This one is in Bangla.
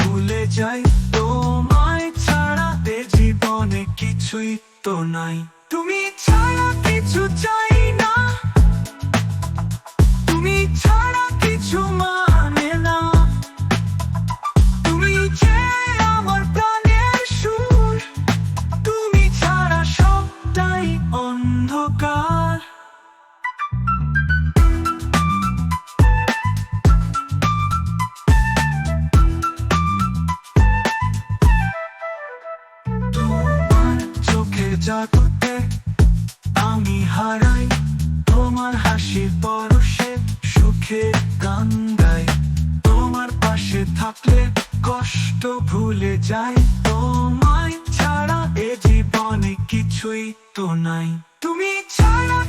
ভুলে যাই, তোমায় ছাড়া এ জীবনে কিছুই তো নাই। তুমি ছাড়া কিছু চাই না, তুমি ছাড়া কিছু মানে না। তুমি যে আমার প্রাণের সুর, তুমি ছাড়া সবটাই অন্ধকার। তোমার চোখে জাদুতে আমি হারাই, তোমার হাসির পরশে সুখে গান গাই। তোমার পাশে থাকলে কষ্ট ভুলে যাই, তোমায় ছাড়া এ জীবনে কিছুই তো নাই। তুমি ছাড়া